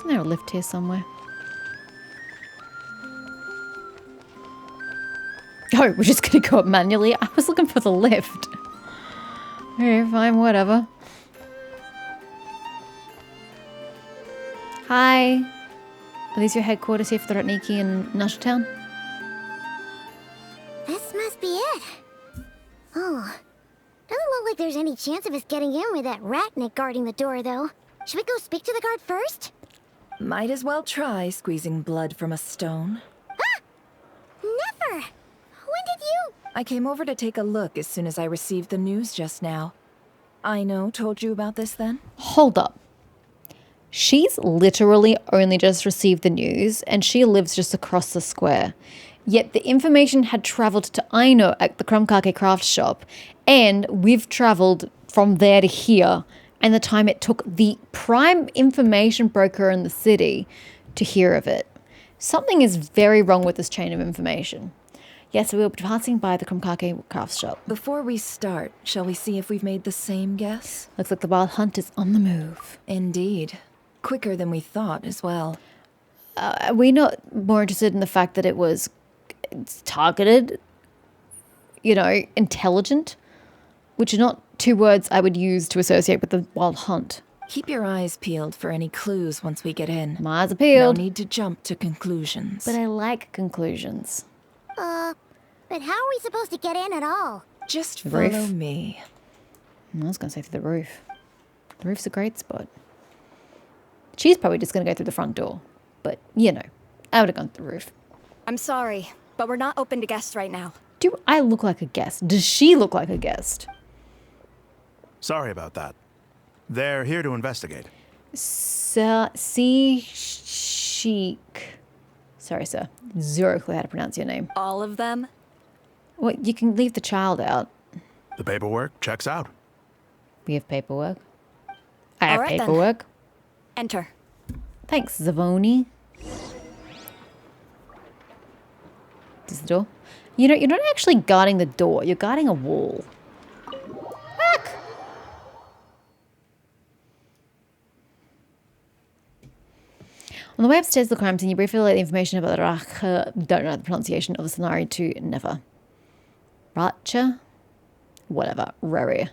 Isn't there a lift here somewhere? Oh, we're just gonna go up manually? I was looking for the lift. Okay, fine, whatever. Hi. Are these your headquarters here for the Ratniki in Nashtown? This must be it. Oh. Doesn't look like there's any chance of us getting in with that Ratnik guarding the door, though. Should we go speak to the guard first? Might as well try squeezing blood from a stone. Ah! Never! When did you... I came over to take a look as soon as I received the news just now. Aino told you about this then? Hold up. She's literally only just received the news and she lives just across the square. Yet the information had travelled to Aino at the Krumkake craft shop and we've travelled from there to here and the time it took the prime information broker in the city to hear of it. Something is very wrong with this chain of information. Yes, we will be passing by the Krumkake craft shop. Before we start, shall we see if we've made the same guess? Looks like the wild hunt is on the move. Indeed. Quicker than we thought as well. Are we not more interested in the fact that it's targeted, intelligent, which are not two words I would use to associate with the wild hunt. Keep your eyes peeled for any clues once we get in. My eyes are peeled. No need to jump to conclusions. But I like conclusions. But how are we supposed to get in at all? Just Roof. follow me. I was going to say through the roof. The roof's a great spot. She's probably just going to go through the front door. But, I would have gone through the roof. I'm sorry, but we're not open to guests right now. Do I look like a guest? Does she look like a guest? Sorry about that. They're here to investigate. Chic. Sorry, sir. Zero clue how to pronounce your name. All of them? Well, you can leave the child out. The paperwork checks out. We have paperwork. I have All right, then. paperwork. Enter. Thanks, Zavoni. This is the door. You're not actually guarding the door. You're guarding a wall. Fuck! On the way upstairs to the crime scene, you briefly relate the information about the don't know the pronunciation of the scenario to Never. Racha? Whatever. Rari.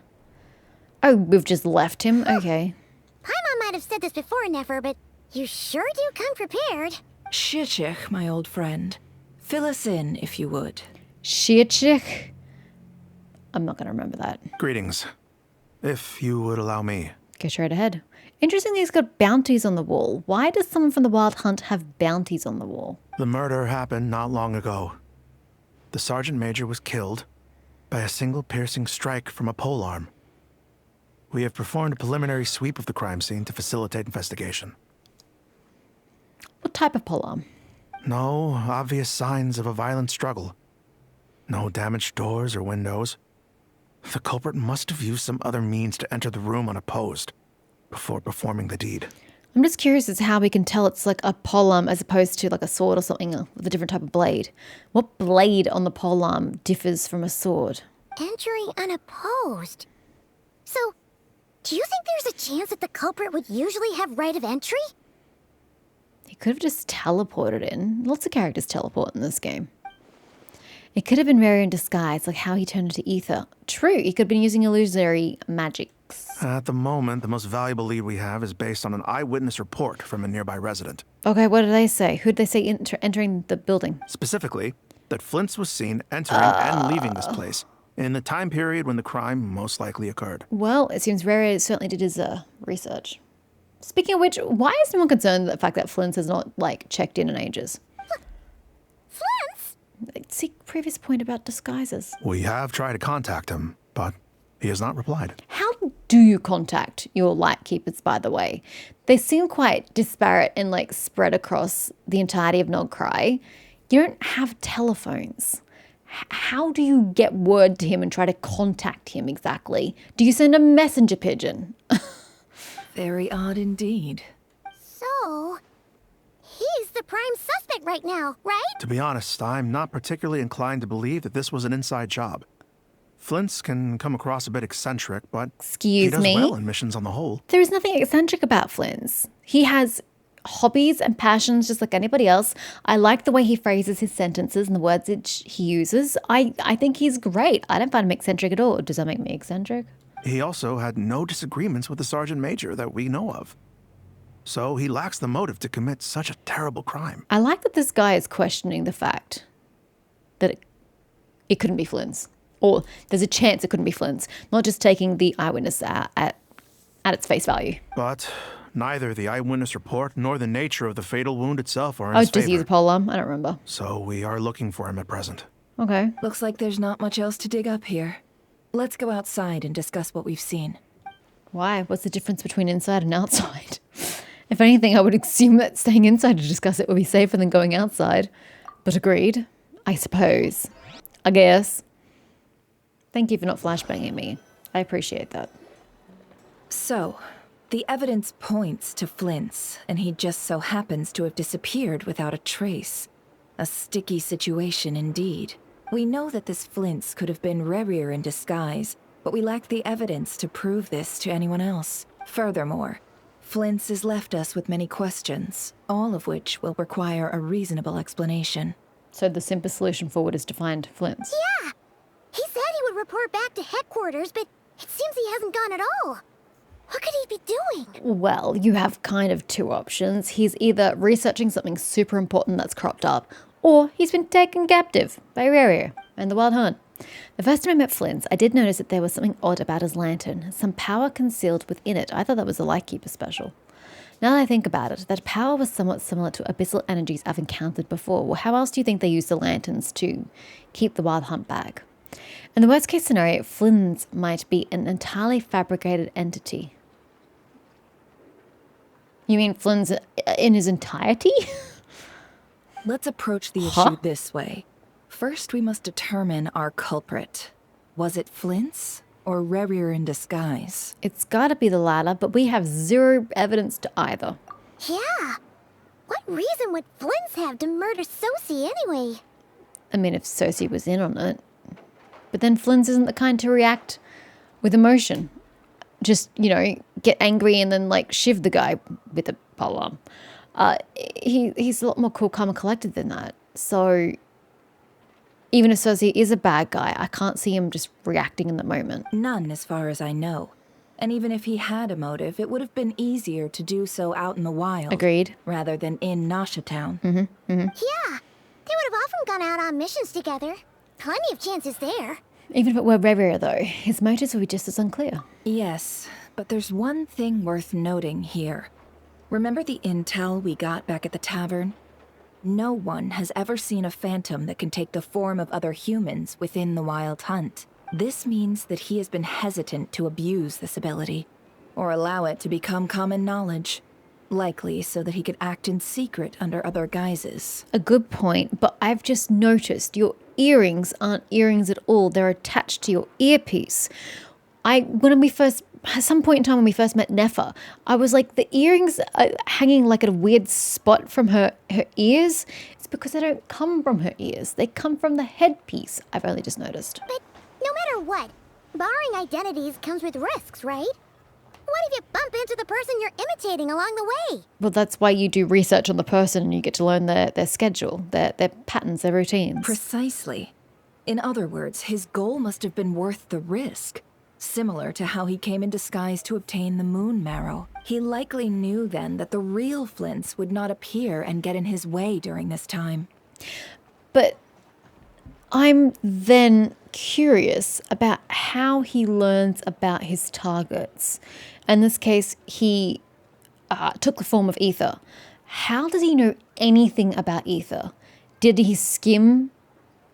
Oh, we've just left him? Okay. Paimon might have said this before, Nefer, but you sure do come prepared. Shishich, my old friend. Fill us in, if you would. Shiachik? I'm not going to remember that. Greetings. If you would allow me. Go straight ahead. Interestingly, he's got bounties on the wall. Why does someone from the Wild Hunt have bounties on the wall? The murder happened not long ago. The sergeant major was killed by a single piercing strike from a polearm. We have performed a preliminary sweep of the crime scene to facilitate investigation. What type of polearm? No obvious signs of a violent struggle. No damaged doors or windows. The culprit must have used some other means to enter the room unopposed before performing the deed. I'm just curious as to how we can tell it's like a polearm as opposed to like a sword or something with a different type of blade. What blade on the polearm differs from a sword? Entering unopposed. So, do you think there's a chance that the culprit would usually have right of entry? He could have just teleported in. Lots of characters teleport in this game. It could have been Mary in disguise, like how he turned into Aether. True, he could have been using illusory magics. At the moment, the most valuable lead we have is based on an eyewitness report from a nearby resident. Okay, what did they say? Who did they say entering the building? Specifically, that Flint's was seen entering and leaving this place in the time period when the crime most likely occurred. Well, it seems Rary certainly did his research. Speaking of which, why is no one concerned with the fact that Flint has not, checked in ages? Flint's? See previous point about disguises. We have tried to contact him, but he has not replied. How do you contact your lightkeepers, by the way? They seem quite disparate and, spread across the entirety of Nogcry. You don't have telephones. How do you get word to him and try to contact him exactly? Do you send a messenger pigeon? Very odd indeed. So, he's the prime suspect right now, right? To be honest, I'm not particularly inclined to believe that this was an inside job. Flint's can come across a bit eccentric, but he Excuse does me? well in missions on the whole. There is nothing eccentric about Flynn's. He has hobbies and passions just like anybody else. I like the way he phrases his sentences and the words that he uses. I think he's great. I don't find him eccentric at all. Does that make me eccentric? He also had no disagreements with the Sergeant Major that we know of. So he lacks the motive to commit such a terrible crime. I like that this guy is questioning the fact that it couldn't be Flynn's. Or there's a chance it couldn't be Flynn's. Not just taking the eyewitness at its face value. But neither the eyewitness report nor the nature of the fatal wound itself are in Oh, his does he use favor. a polearm? I don't remember. So we are looking for him at present. Okay. Looks like there's not much else to dig up here. Let's go outside and discuss what we've seen. Why? What's the difference between inside and outside? If anything, I would assume that staying inside to discuss it would be safer than going outside. But agreed. I suppose. I guess. Thank you for not flashbanging me. I appreciate that. So, the evidence points to Flint's, and he just so happens to have disappeared without a trace. A sticky situation indeed. We know that this Flint's could have been Rerir in disguise, but we lack the evidence to prove this to anyone else. Furthermore, Flint's has left us with many questions, all of which will require a reasonable explanation. So the simplest solution forward is to find Flint's. Yeah! He said he would report back to headquarters, but it seems he hasn't gone at all. What could he be doing? Well, you have kind of two options. He's either researching something super important that's cropped up, or he's been taken captive by Rerir and the Wild Hunt. The first time I met Flint's, I did notice that there was something odd about his lantern, some power concealed within it. I thought that was a Lightkeeper special. Now that I think about it, that power was somewhat similar to abyssal energies I've encountered before. Well, how else do you think they use the lanterns to keep the Wild Hunt back? In the worst case scenario, Flynn's might be an entirely fabricated entity. You mean Flynn's in his entirety? Let's approach the Huh? issue this way. First, we must determine our culprit. Was it Flint's or Rerir in disguise? It's gotta be the latter, but we have zero evidence to either. Yeah! What reason would Flint's have to murder Sosie anyway? I mean, if Sosie was in on it. But then Flynn's isn't the kind to react with emotion. Just, get angry and then, shiv the guy with a polearm. He's a lot more cool, calm, and collected than that. So even if Sosie is a bad guy, I can't see him just reacting in the moment. None, as far as I know. And even if he had a motive, it would have been easier to do so out in the wild. Agreed. Rather than in Nasha Town. Yeah! They would have often gone out on missions together. Plenty of chances there. Even if it were Rerir, though, his motives would be just as unclear. Yes, but there's one thing worth noting here. Remember the intel we got back at the tavern? No one has ever seen a phantom that can take the form of other humans within the Wild Hunt. This means that he has been hesitant to abuse this ability, or allow it to become common knowledge. Likely so that he could act in secret under other guises. A good point, but I've just noticed your earrings aren't earrings at all. They're attached to your earpiece. At some point in time when we first met Nefa, I was like, the earrings are hanging like at a weird spot from her ears. It's because they don't come from her ears. They come from the headpiece, I've only just noticed. But no matter what, borrowing identities comes with risks, right? What if you bump into the person you're imitating along the way? Well, that's why you do research on the person and you get to learn their schedule, their patterns, their routines. Precisely. In other words, his goal must have been worth the risk. Similar to how he came in disguise to obtain the moon marrow. He likely knew then that the real Flint's would not appear and get in his way during this time. But I'm then curious about how he learns about his targets. In this case, he took the form of Aether. How does he know anything about Aether? Did he skim,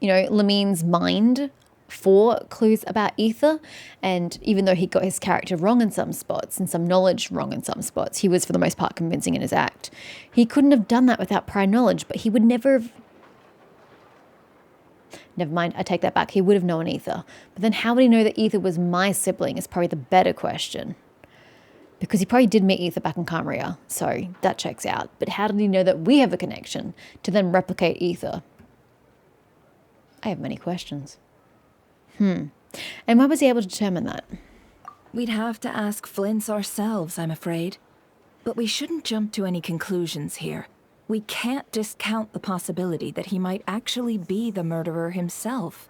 Lamine's mind for clues about Aether? And even though he got his character wrong in some spots and some knowledge wrong in some spots, he was for the most part convincing in his act. He couldn't have done that without prior knowledge, but he would never have... Never mind, I take that back. He would have known Aether. But then how would he know that Aether was my sibling is probably the better question. Because he probably did meet Aether back in Kamaria, so that checks out. But how did he know that we have a connection to then replicate Aether? I have many questions. And why was he able to determine that? We'd have to ask Flint's ourselves, I'm afraid. But we shouldn't jump to any conclusions here. We can't discount the possibility that he might actually be the murderer himself.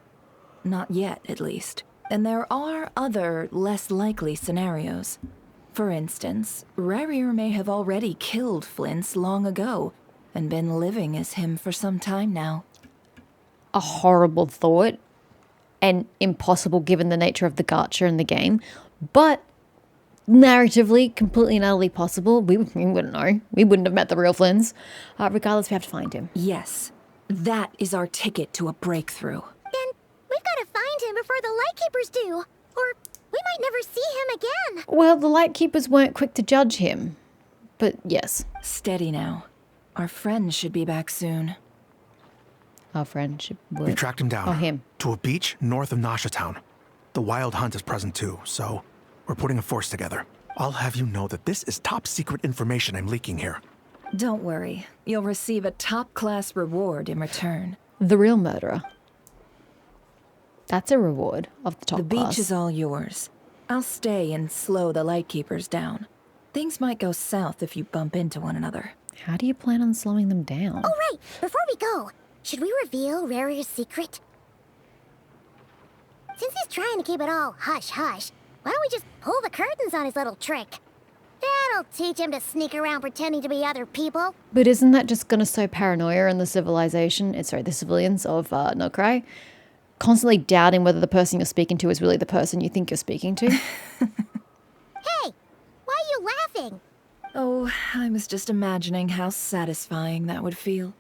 Not yet, at least. And there are other, less likely scenarios. For instance, Rarier may have already killed Flint's long ago, and been living as him for some time now. A horrible thought, and impossible given the nature of the gacha in the game, but narratively completely and utterly possible. We wouldn't know. We wouldn't have met the real Flynns. Regardless, we have to find him. Yes, that is our ticket to a breakthrough. Then we've got to find him before the Lightkeepers do, or we might never see him again. Well, the Lightkeepers weren't quick to judge him, but yes. Steady now. Our friend should be back soon. Our friend should work. We've tracked him down. Oh, him. To a beach north of Nasha Town. The Wild Hunt is present too, so we're putting a force together. I'll have you know that this is top secret information I'm leaking here. Don't worry. You'll receive a top-class reward in return. The real murderer. That's a reward of the top The class. beach is all yours. I'll stay and slow the Lightkeepers down. Things might go south if you bump into one another. How do you plan on slowing them down? Oh, right. Before we go, should we reveal Rarier's secret? Since he's trying to keep it all hush-hush, why don't we just pull the curtains on his little trick? That'll teach him to sneak around pretending to be other people. But isn't that just going to sow paranoia in the the civilians of Nokrai? Constantly doubting whether the person you're speaking to is really the person you think you're speaking to? Hey, why are you laughing? Oh, I was just imagining how satisfying that would feel.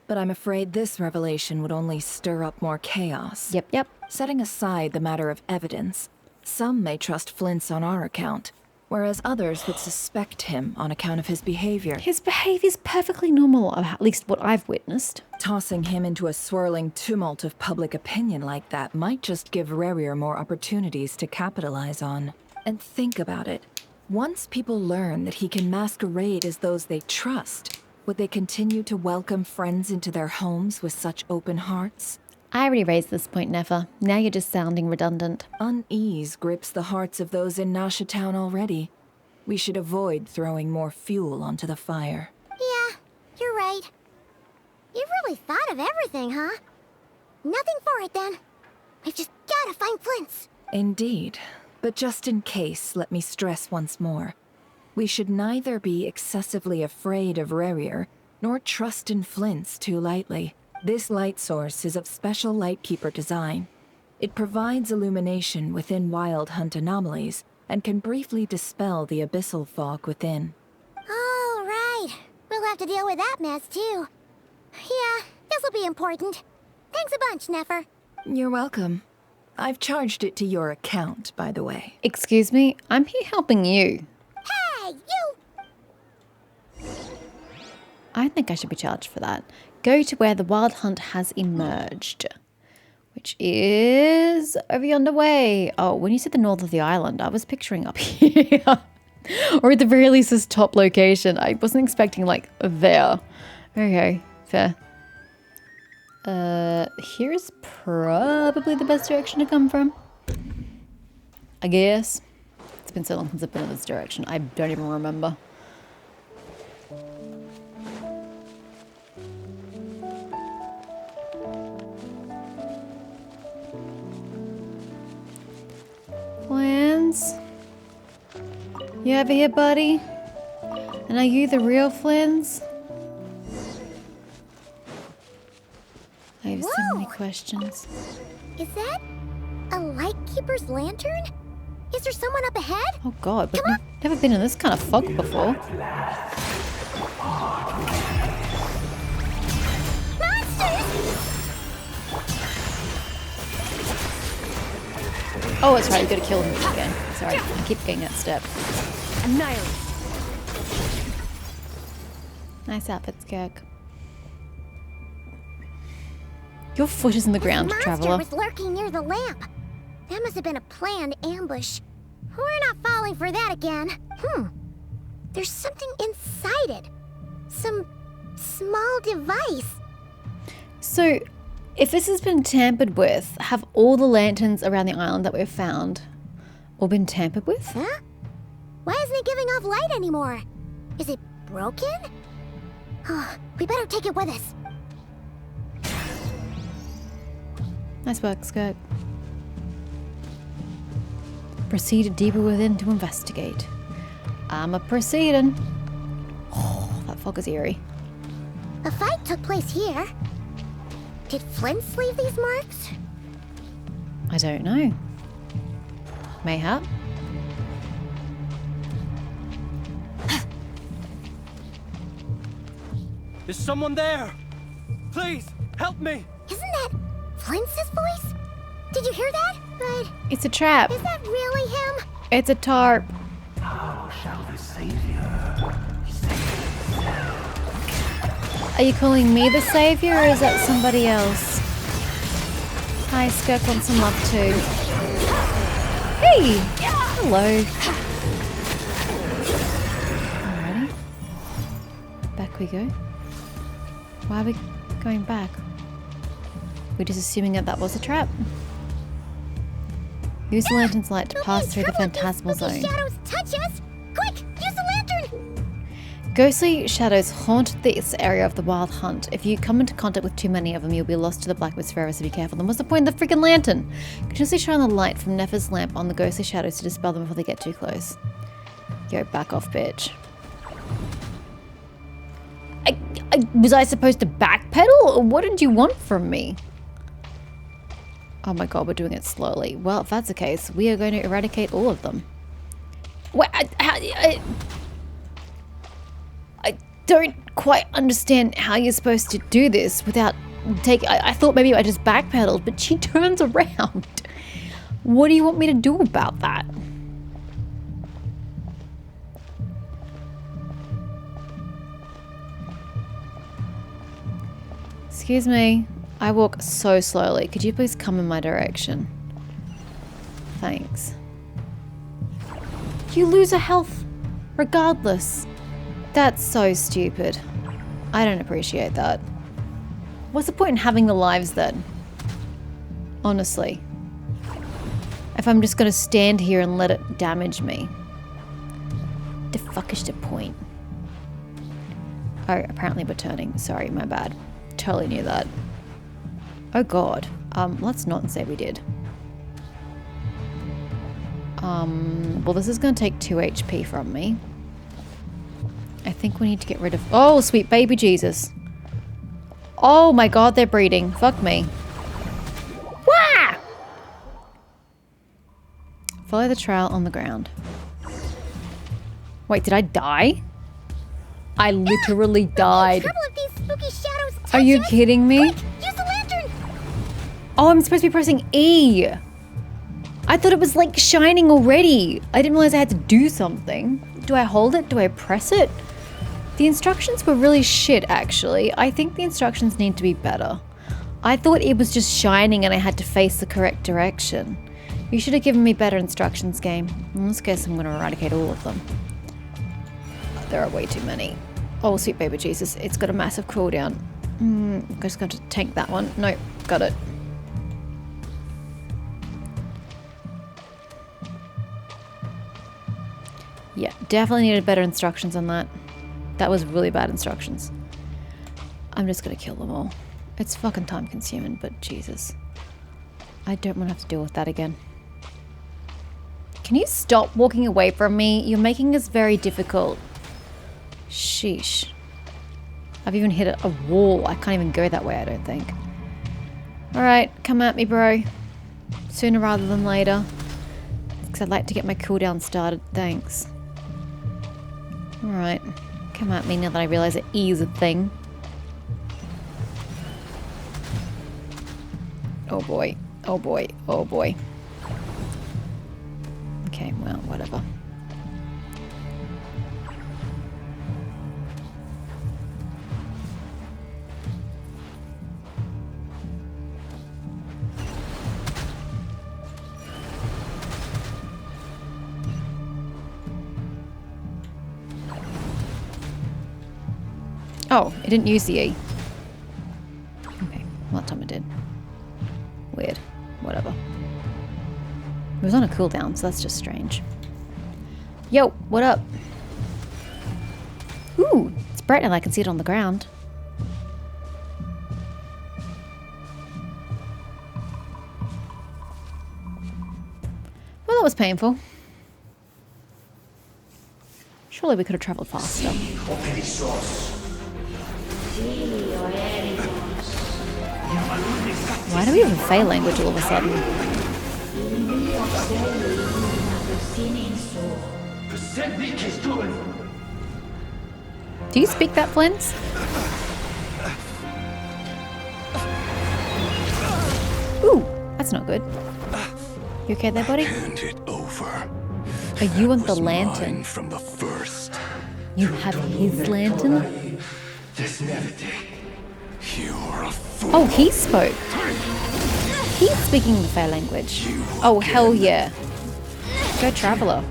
But I'm afraid this revelation would only stir up more chaos. Yep. Setting aside the matter of evidence, some may trust Flint's on our account, whereas others would suspect him on account of his behavior. His behavior's perfectly normal, at least what I've witnessed. Tossing him into a swirling tumult of public opinion like that might just give Rarier more opportunities to capitalize on. And think about it. Once people learn that he can masquerade as those they trust, would they continue to welcome friends into their homes with such open hearts? I already raised this point, Nefa. Now you're just sounding redundant. Unease grips the hearts of those in Nasha Town already. We should avoid throwing more fuel onto the fire. Yeah, you're right. You've really thought of everything, huh? Nothing for it, then. We've just gotta find Flint's. Indeed. But just in case, let me stress once more. We should neither be excessively afraid of Rarier, nor trust in Flint's too lightly. This light source is of special Lightkeeper design. It provides illumination within Wild Hunt anomalies, and can briefly dispel the abyssal fog within. All right. We'll have to deal with that mess, too. Yeah, this'll be important. Thanks a bunch, Nefer. You're welcome. I've charged it to your account, by the way. Excuse me, I'm here helping you. Hey, you! I think I should be charged for that. Go to where the Wild Hunt has emerged, which is over yonder way. Oh, when you said the north of the island, I was picturing up here. Or at the very least this top location. I wasn't expecting like there. Okay, fair. Here's probably the best direction to come from, I guess. It's been so long since I've been in this direction. I don't even remember. Flans? You over here, buddy? And are you the real Flans? I have so many questions. Is that a Lightkeeper's lantern? Is there someone up ahead? Oh god, but we've never been in this kind of fog before. Monsters! Oh, that's right, you gotta kill him again. Sorry, I keep getting that step. Annihilate. Nice outfit, Skirk. Your foot is in the ground, Monster traveler. was lurking near the lamp. That must have been a planned ambush. We're not falling for that again. There's something inside it. Some small device. So, if this has been tampered with, have all the lanterns around the island that we've found all been tampered with? Huh? Why isn't it giving off light anymore? Is it broken? Oh, we better take it with us. Nice work, Skirt. Proceed deeper within to investigate. I'm a proceeding. Oh, that fog is eerie. A fight took place here. Did Flint's leave these marks? I don't know. Mayhap. Is someone there? Please, help me! Isn't that Flint's voice? Did you hear that? But It's a trap. is that really him? It's a tarp. How shall the Savior save himself? Are you calling me the savior or is that somebody else? Hi, Skirk wants some love too. Hey! Hello. Alrighty. Back we go. Why are we going back? We're just assuming that that was a trap. Use the lantern's light to pass through the phantasmal Spooky zone. shadows touch us! Quick, use the lantern! Ghostly shadows haunt this area of the Wild Hunt. If you come into contact with too many of them, you'll be lost to the Blackwood's forever, so be careful. Then what's the point of the freaking lantern? Continuously shine the light from Nefer's lamp on the ghostly shadows to dispel them before they get too close. Yo, back off, bitch. Was I supposed to backpedal? Or what did you want from me? Oh my god, we're doing it slowly. Well, if that's the case, we are going to eradicate all of them. What? I don't quite understand how you're supposed to do this without taking... I thought maybe I just backpedaled, but she turns around. What do you want me to do about that? Excuse me. I walk so slowly. Could you please come in my direction? Thanks. You lose a health regardless. That's so stupid. I don't appreciate that. What's the point in having the lives then? Honestly. If I'm just gonna stand here and let it damage me. The fuck is the point? Oh, apparently we're turning. Sorry, my bad. Totally knew that. Oh god. Let's not say we did. Well, this is gonna take 2 HP from me. I think we need to get rid of... Oh, sweet baby Jesus. Oh my god, they're breeding. Fuck me. Wah! Follow the trail on the ground. Wait, did I die? I literally died. Trouble if these spooky shadows touch Are you us. kidding me? Quick, use the lantern! Oh, I'm supposed to be pressing E. I thought it was like shining already. I didn't realize I had to do something. Do I hold it? Do I press it? The instructions were really shit, actually. I think the instructions need to be better. I thought it was just shining and I had to face the correct direction. You should have given me better instructions, game. In this case, I'm going to eradicate all of them. There are way too many. Oh, sweet baby Jesus. It's got a massive cooldown. I'm just going to tank that one. Nope, got it. Yeah, definitely needed better instructions on that. That was really bad instructions. I'm just gonna kill them all. It's fucking time consuming, but Jesus. I don't want to have to deal with that again. Can you stop walking away from me? You're making this very difficult. Sheesh. I've even hit a wall. I can't even go that way, I don't think. Alright, come at me, bro. Sooner rather than later. Because I'd like to get my cooldown started. Thanks. Alright. Come at me now that I realize it is a thing. Oh boy. Oh boy. Oh boy. Okay, well, whatever. Oh, it didn't use the E. Okay, well, that time it did. Weird. Whatever. It was on a cooldown, so that's just strange. Yo, what up? Ooh, it's bright and I can see it on the ground. Well, that was painful. Surely we could have traveled faster. Why do we have a Fey language all of a sudden? Do you speak that, Flint? Ooh, that's not good. You okay there, buddy? Hand it over. Oh, you want the Was lantern. mine from the first. You have his lantern? You are a fool. Oh, he spoke. He's speaking the Fey language. Oh, hell yeah. Go Traveler.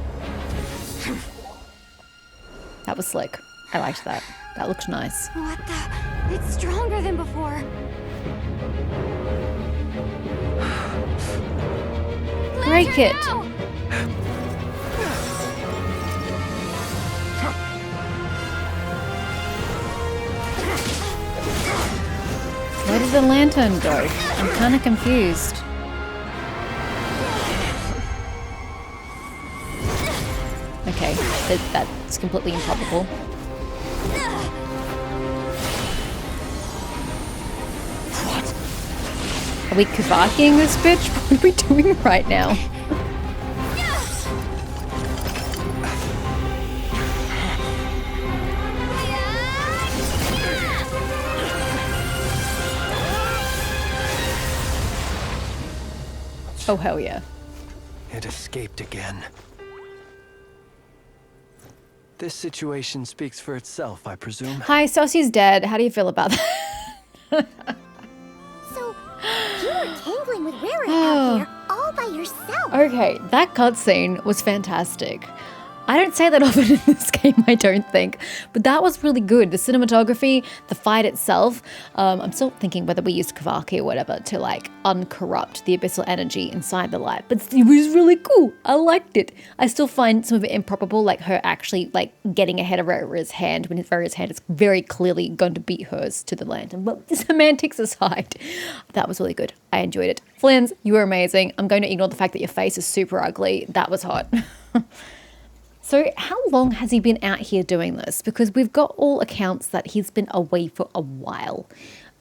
That was slick. I liked that. That looked nice. What the? It's stronger than before. Break it. Now! Where did the lantern go? I'm kind of confused. Okay, that's completely improbable. Are we Kavakiing this bitch? What are we doing right now? Oh, hell yeah. It escaped again. This situation speaks for itself, I presume. Hi, Saucy's dead. How do you feel about that? So, you were tangling with Rara out here all by yourself. Okay, that cutscene was fantastic. I don't say that often in this game, I don't think, but that was really good. The cinematography, the fight itself, I'm still thinking whether we used Kavaki or whatever to like uncorrupt the abyssal energy inside the light, but it was really cool. I liked it. I still find some of it improbable, like her actually like getting ahead of Rara's hand when Rara's hand is very clearly going to beat hers to the lantern. But the semantics aside, that was really good. I enjoyed it. Flins, you were amazing. I'm going to ignore the fact that your face is super ugly. That was hot. So how long has he been out here doing this? Because we've got all accounts that he's been away for a while.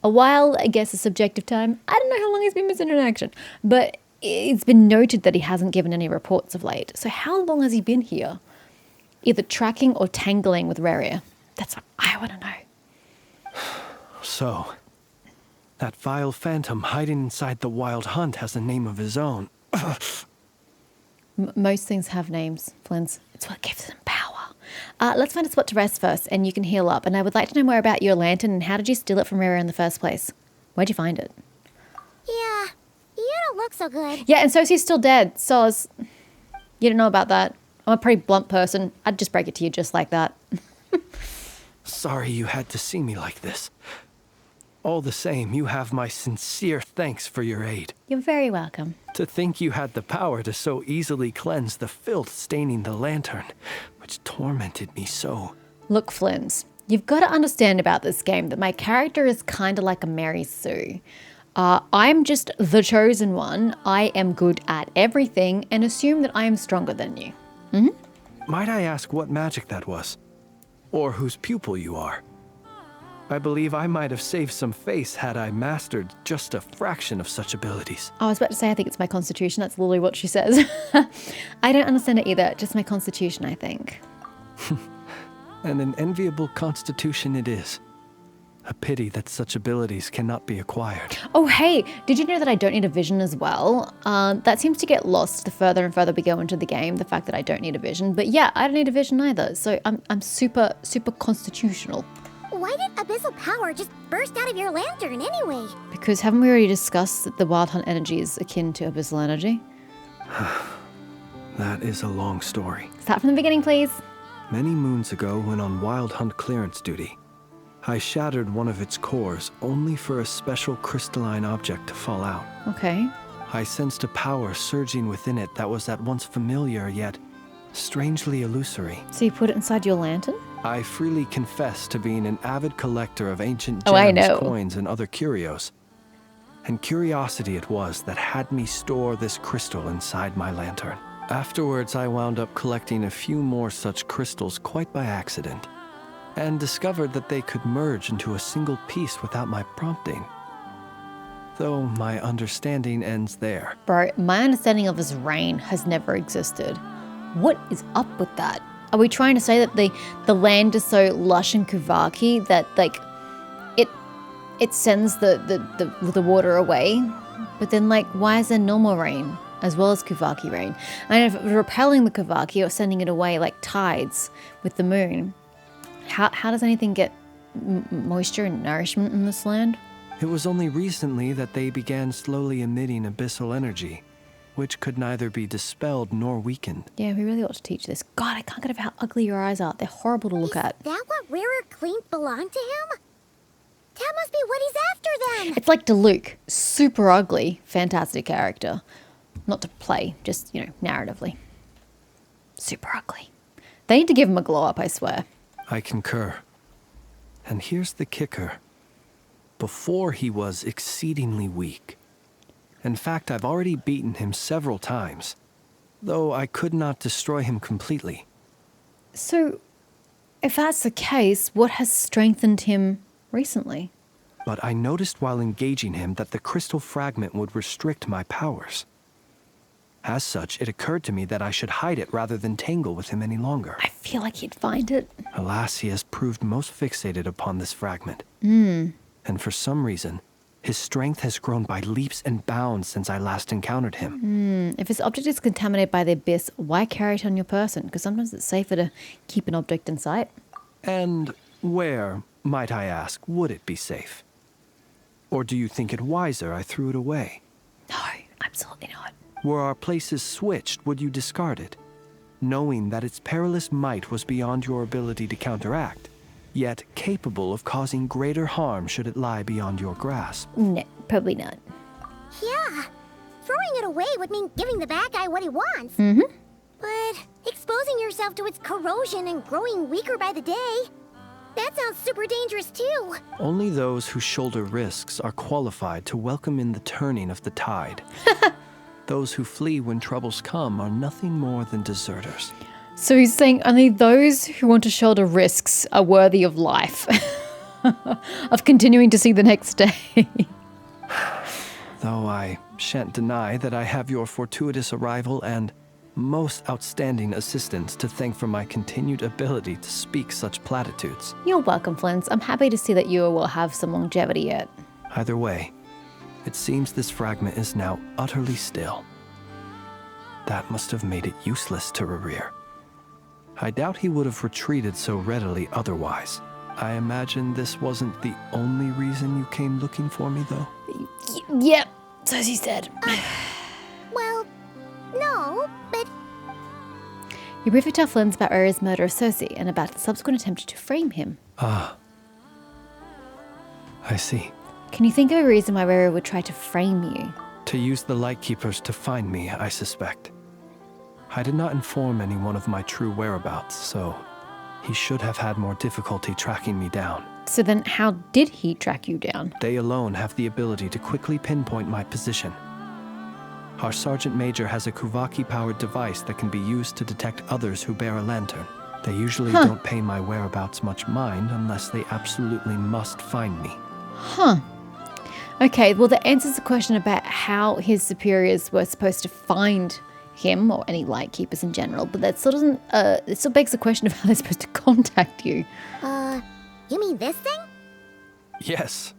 A while, I guess, is subjective time. I don't know how long he's been missing in action, but it's been noted that he hasn't given any reports of late. So how long has he been here? Either tracking or tangling with Raria? That's what I want to know. So, that vile phantom hiding inside the Wild Hunt has a name of his own. Most things have names, Flins. It's what gives them power. Let's find a spot to rest first, and you can heal up. And I would like to know more about your lantern and how did you steal it from Rara in the first place? Where'd you find it? Yeah, you don't look so good. Yeah, and Sosie's still dead. Soz, you don't know about that. I'm a pretty blunt person. I'd just break it to you just like that. Sorry you had to see me like this. All the same, you have my sincere thanks for your aid. You're very welcome. To think you had the power to so easily cleanse the filth staining the lantern, which tormented me so. Look, Flins, you've got to understand about this game that my character is kind of like a Mary Sue. I'm just the chosen one. I am good at everything and assume that I am stronger than you. Might I ask what magic that was? Or whose pupil you are? I believe I might have saved some face had I mastered just a fraction of such abilities. I was about to say, I think it's my constitution. That's literally what she says. I don't understand it either. Just my constitution, I think. And an enviable constitution it is. A pity that such abilities cannot be acquired. Oh, hey, did you know that I don't need a vision as well? That seems to get lost the further and further we go into the game, the fact that I don't need a vision. But yeah, I don't need a vision either. So I'm super, super constitutional. Why did abyssal power just burst out of your lantern anyway? Because haven't we already discussed that the Wild Hunt energy is akin to abyssal energy? That is a long story. Start from the beginning, please. Many moons ago, when on Wild Hunt clearance duty, I shattered one of its cores only for a special crystalline object to fall out. Okay. I sensed a power surging within it that was at once familiar yet strangely illusory. So you put it inside your lantern? I freely confess to being an avid collector of ancient Oh, I gems, know. coins, and other curios. And curiosity it was that had me store this crystal inside my lantern. Afterwards, I wound up collecting a few more such crystals quite by accident, and discovered that they could merge into a single piece without my prompting. Though my understanding ends there. Bro, my understanding of this rain has never existed. What is up with that? Are we trying to say that the land is so lush and Kuvaki that like it sends the water away? But then like why is there normal rain as well as Kuvaki rain? And if it was repelling the Kuvaki or sending it away like tides with the moon, how does anything get moisture and nourishment in this land? It was only recently that they began slowly emitting abyssal energy, which could neither be dispelled nor weakened. Yeah, we really ought to teach this. God, I can't get over how ugly your eyes are. They're horrible to look at. Is that what Rarer Clink belonged to him? That must be what he's after then. It's like Diluc. Super ugly. Fantastic character. Not to play, just, narratively. Super ugly. They need to give him a glow up, I swear. I concur. And here's the kicker. Before he was exceedingly weak. In fact, I've already beaten him several times, though I could not destroy him completely. So, if that's the case, what has strengthened him recently? But I noticed while engaging him that the crystal fragment would restrict my powers. As such, it occurred to me that I should hide it rather than tangle with him any longer. I feel like he'd find it. Alas, he has proved most fixated upon this fragment. And for some reason, his strength has grown by leaps and bounds since I last encountered him. If his object is contaminated by the abyss, why carry it on your person? Because sometimes it's safer to keep an object in sight. And where, might I ask, would it be safe? Or do you think it wiser I threw it away? No, absolutely not. Were our places switched, would you discard it, knowing that its perilous might was beyond your ability to counteract, yet capable of causing greater harm should it lie beyond your grasp? No, probably not. Yeah. Throwing it away would mean giving the bad guy what he wants. But exposing yourself to its corrosion and growing weaker by the day, that sounds super dangerous too. Only those who shoulder risks are qualified to welcome in the turning of the tide. Those who flee when troubles come are nothing more than deserters. So he's saying only those who want to shoulder risks are worthy of life. Of continuing to see the next day. Though I shan't deny that I have your fortuitous arrival and most outstanding assistance to thank for my continued ability to speak such platitudes. You're welcome, Flint. I'm happy to see that you will have some longevity yet. Either way, it seems this fragment is now utterly still. That must have made it useless to Rarir. I doubt he would have retreated so readily otherwise. I imagine this wasn't the only reason you came looking for me, though? Yep, so she said. Well, no, but You briefly tell Flint about Rarir's murder of Cersei and about the subsequent attempt to frame him. Ah. I see. Can you think of a reason why Rarir would try to frame you? To use the Lightkeepers to find me, I suspect. I did not inform anyone of my true whereabouts, so he should have had more difficulty tracking me down. So then how did he track you down? They alone have the ability to quickly pinpoint my position. Our Sergeant Major has a Kuvaki-powered device that can be used to detect others who bear a lantern. They usually don't pay my whereabouts much mind unless they absolutely must find me. Okay, well that answers the question about how his superiors were supposed to find him or any Lightkeepers in general, but that still doesn't, it still begs the question of how they're supposed to contact you. you mean this thing? Yes.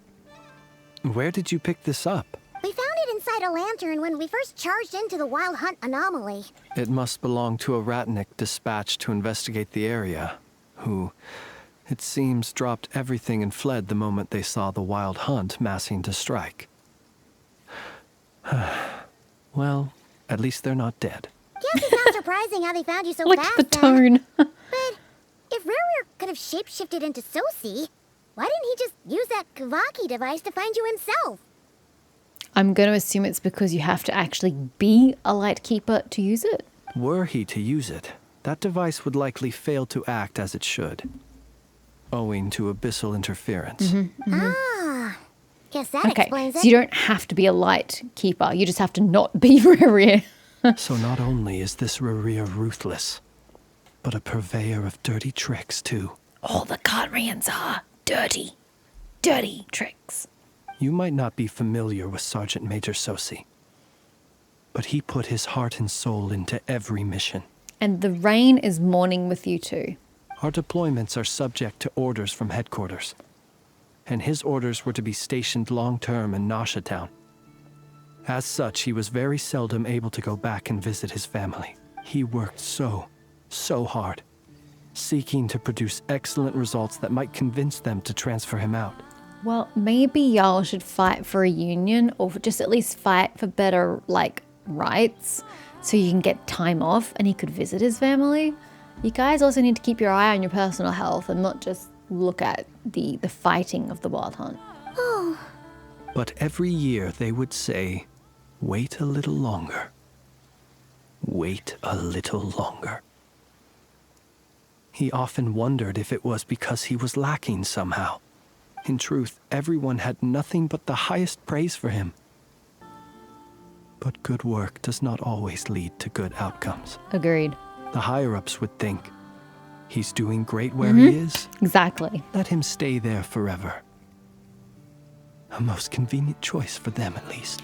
Where did you pick this up? We found it inside a lantern when we first charged into the Wild Hunt anomaly. It must belong to a Ratnik dispatched to investigate the area, who, it seems, dropped everything and fled the moment they saw the Wild Hunt massing to strike. Well, at least they're not dead. Guess it's not surprising how they found you so Like fast the then. tone. But if Rarir could have shapeshifted into Sosi, why didn't he just use that Kavaki device to find you himself? I'm going to assume it's because you have to actually be a Lightkeeper to use it. Were he to use it, that device would likely fail to act as it should, owing to abyssal interference. Ah, guess that Okay, explains so it. you don't have to be a light keeper. You just have to not be Rerir. So not only is this Rerir ruthless, but a purveyor of dirty tricks too. All the Carrians are dirty, dirty tricks. You might not be familiar with Sergeant Major Sosi, but he put his heart and soul into every mission. And the rain is mourning with you too. Our deployments are subject to orders from headquarters, and his orders were to be stationed long-term in Nasha Town. As such, he was very seldom able to go back and visit his family. He worked so hard, seeking to produce excellent results that might convince them to transfer him out. Well, maybe y'all should fight for a union, or just at least fight for better, rights, so you can get time off and he could visit his family. You guys also need to keep your eye on your personal health and not just look at the fighting of the Wild Hunt. Oh, But every year they would say, "Wait a little longer. Wait a little longer." He often wondered if it was because he was lacking somehow. In truth, everyone had nothing but the highest praise for him. But good work does not always lead to good outcomes. Agreed. The higher-ups would think, he's doing great where he is. Exactly. Let him stay there forever. A most convenient choice for them, at least.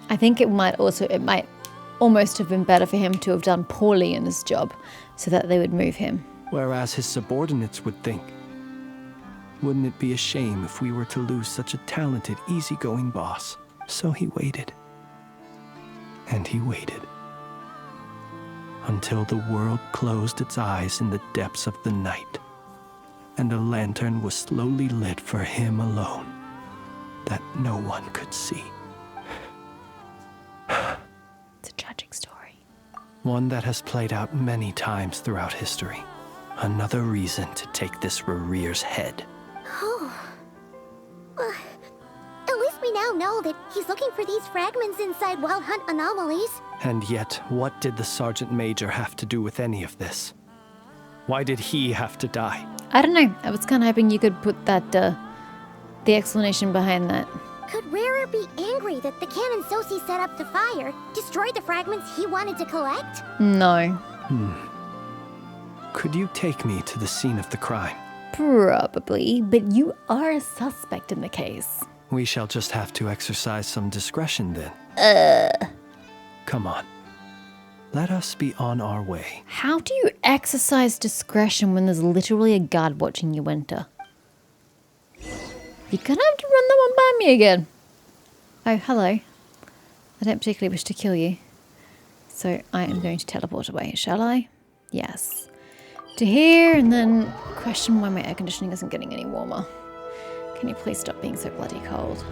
I think it might almost have been better for him to have done poorly in his job so that they would move him. Whereas his subordinates would think, wouldn't it be a shame if we were to lose such a talented, easygoing boss? So he waited. And he waited. Until the world closed its eyes in the depths of the night, and a lantern was slowly lit for him alone, that no one could see. It's a tragic story. One that has played out many times throughout history. Another reason to take this Rerir's head. at least we now know that he's looking for these fragments inside Wild Hunt anomalies. And yet, what did the Sergeant Major have to do with any of this? Why did he have to die? I don't know. I was kind of hoping you could put that, the explanation behind that. Could Rarer be angry that the cannon Sosi set up to fire destroyed the fragments he wanted to collect? No. Could you take me to the scene of the crime? Probably, but you are a suspect in the case. We shall just have to exercise some discretion then. Come on. Let us be on our way. How do you exercise discretion when there's literally a guard watching you enter? You're gonna have to run that one by me again. Oh, hello. I don't particularly wish to kill you. So I am going to teleport away, shall I? Yes. To here, and then question why my air conditioning isn't getting any warmer. Can you please stop being so bloody cold?